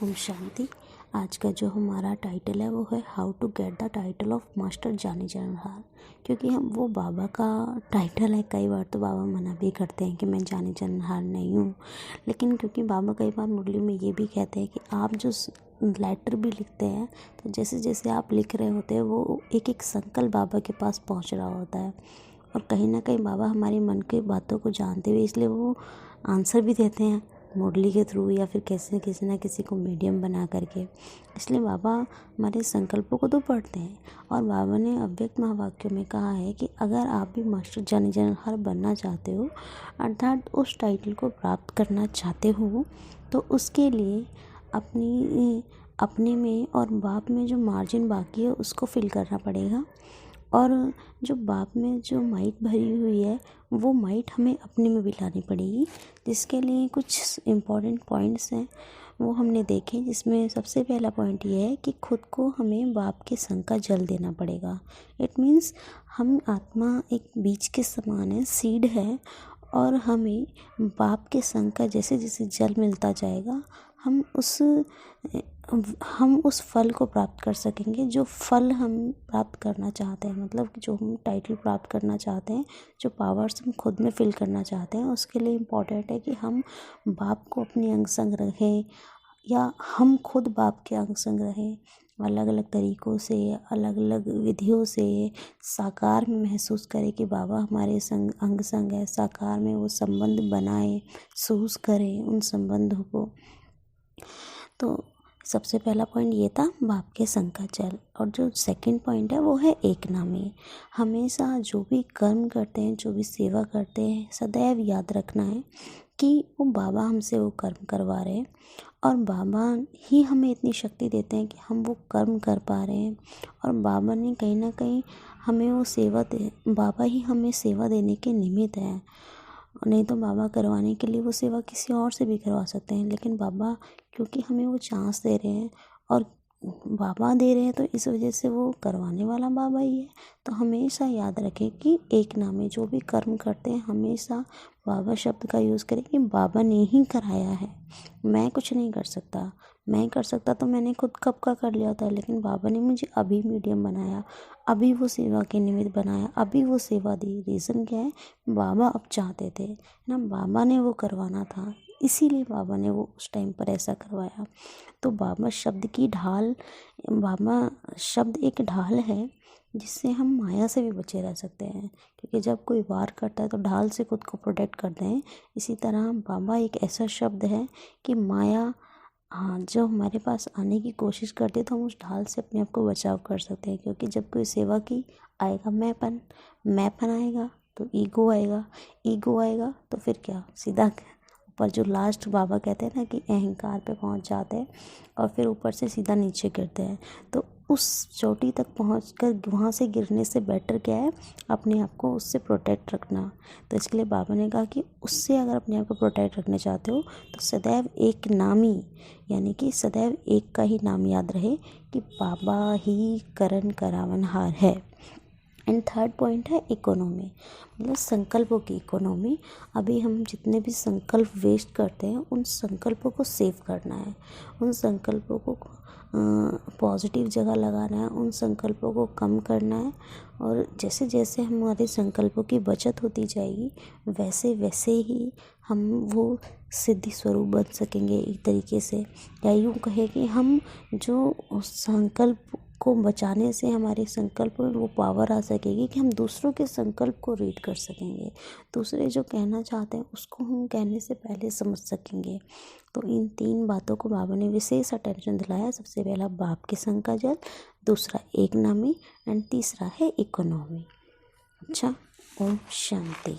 ओम शांति। आज का जो हमारा टाइटल है वो है how to get the title of master जानी जनरहार। क्योंकि हम वो बाबा का टाइटल है, कई बार तो बाबा मना भी करते हैं कि मैं जानी जनरहार नहीं हूँ, लेकिन क्योंकि बाबा कई बार मुरली में ये भी कहते हैं कि आप जो लेटर भी लिखते हैं तो जैसे जैसे आप लिख रहे होते हैं वो एक एक संकल्प बाबा के पास पहुँच रहा होता है, और कहीं ना कहीं बाबा हमारे मन की बातों को जानते हुए इसलिए वो आंसर भी देते हैं मुरली के थ्रू या फिर कैसे किसी ना किसी को मीडियम बना करके। इसलिए बाबा हमारे संकल्पों को तो पढ़ते हैं, और बाबा ने अव्यक्त महावाक्यों में कहा है कि अगर आप भी मास्टर जानी जनरहार बनना चाहते हो, अर्थात उस टाइटल को प्राप्त करना चाहते हो, तो उसके लिए अपने में और बाप में जो मार्जिन बाकी है उसको फिल करना पड़ेगा, और जो बाप में जो माइट भरी हुई है वो माइट हमें अपने में भी लानी पड़ेगी। जिसके लिए कुछ इम्पॉर्टेंट पॉइंट्स हैं वो हमने देखे, जिसमें सबसे पहला पॉइंट ये है कि खुद को हमें बाप के संग का जल देना पड़ेगा। इट मीन्स हम आत्मा एक बीज के समान है, सीड है, और हमें बाप के संग का जैसे जैसे जल मिलता जाएगा हम उस फल को प्राप्त कर सकेंगे जो फल हम प्राप्त करना चाहते हैं। मतलब कि जो हम टाइटल प्राप्त करना चाहते हैं, जो पावर्स हम खुद में फिल करना चाहते हैं, उसके लिए इम्पॉर्टेंट है कि हम बाप को अपनी अंग संग रखें, या हम खुद बाप के अंग संग रहें। अलग अलग तरीक़ों से, अलग अलग विधियों से साकार में महसूस करें कि बाबा हमारे संग अंग संग है, साकार में वो संबंध बनाए, महसूस करें उन संबंधों को। तो सबसे पहला पॉइंट ये था बाप के संग का जल। और जो सेकंड पॉइंट है वो है एक नामी। हमेशा जो भी कर्म करते हैं, जो भी सेवा करते हैं, सदैव याद रखना है कि वो बाबा हमसे वो कर्म करवा रहे हैं, और बाबा ही हमें इतनी शक्ति देते हैं कि हम वो कर्म कर पा रहे हैं, और बाबा ने कहीं ना कहीं हमें वो बाबा ही हमें सेवा देने के निमित्त है। नहीं तो बाबा करवाने के लिए वो सेवा किसी और से भी करवा सकते हैं, लेकिन बाबा क्योंकि हमें वो चांस दे रहे हैं और बाबा दे रहे हैं, तो इस वजह से वो करवाने वाला बाबा ही है। तो हमेशा याद रखें कि एक नाम में जो भी कर्म करते हैं हमेशा बाबा शब्द का यूज़ करें कि बाबा ने ही कराया है, मैं कुछ नहीं कर सकता। मैं कर सकता तो मैंने खुद कब का कर लिया था, लेकिन बाबा ने मुझे अभी मीडियम बनाया, अभी वो सेवा के निमित्त बनाया, अभी वो सेवा दी। रीज़न क्या है, बाबा अब चाहते थे ना, बाबा ने वो करवाना था, इसीलिए बाबा ने वो उस टाइम पर ऐसा करवाया। तो बाबा शब्द एक ढाल है जिससे हम माया से भी बचे रह सकते हैं, क्योंकि जब कोई वार करता है तो ढाल से खुद को प्रोटेक्ट करते हैं। इसी तरह बाबा एक ऐसा शब्द है कि माया जो हमारे पास आने की कोशिश करते हैं तो हम उस ढाल से अपने आप को बचाव कर सकते हैं। क्योंकि जब कोई सेवा की आएगा मैंपन आएगा तो ईगो आएगा तो फिर क्या, सीधा ऊपर जो लास्ट बाबा कहते हैं ना कि अहंकार पे पहुंच जाते हैं और फिर ऊपर से सीधा नीचे गिरते हैं। तो उस चोटी तक पहुंचकर वहाँ से गिरने से बेटर क्या है, अपने आप को उससे प्रोटेक्ट रखना। तो इसके लिए बाबा ने कहा कि उससे अगर अपने आप को प्रोटेक्ट रखना चाहते हो तो सदैव एक नामी, यानी कि सदैव एक का ही नाम याद रहे कि बाबा ही करण करावनहार है। एंड थर्ड पॉइंट है इकोनॉमी, मतलब संकल्पों की इकोनॉमी। अभी हम जितने भी संकल्प वेस्ट करते हैं उन संकल्पों को सेव करना है, उन संकल्पों को पॉजिटिव जगह लगाना है, उन संकल्पों को कम करना है। और जैसे जैसे हमारे संकल्पों की बचत होती जाएगी वैसे वैसे ही हम वो सिद्धि स्वरूप बन सकेंगे एक तरीके से। या यूँ कहे कि हम जो संकल्प को बचाने से हमारे संकल्प में वो पावर आ सकेगी कि हम दूसरों के संकल्प को रीड कर सकेंगे, दूसरे जो कहना चाहते हैं उसको हम कहने से पहले समझ सकेंगे। तो इन 3 बातों को बाबा ने विशेष अटेंशन दिलाया। सबसे पहला बाप के संग का जल, दूसरा एक नामी, एंड तीसरा है इकोनॉमी। अच्छा, ओम शांति।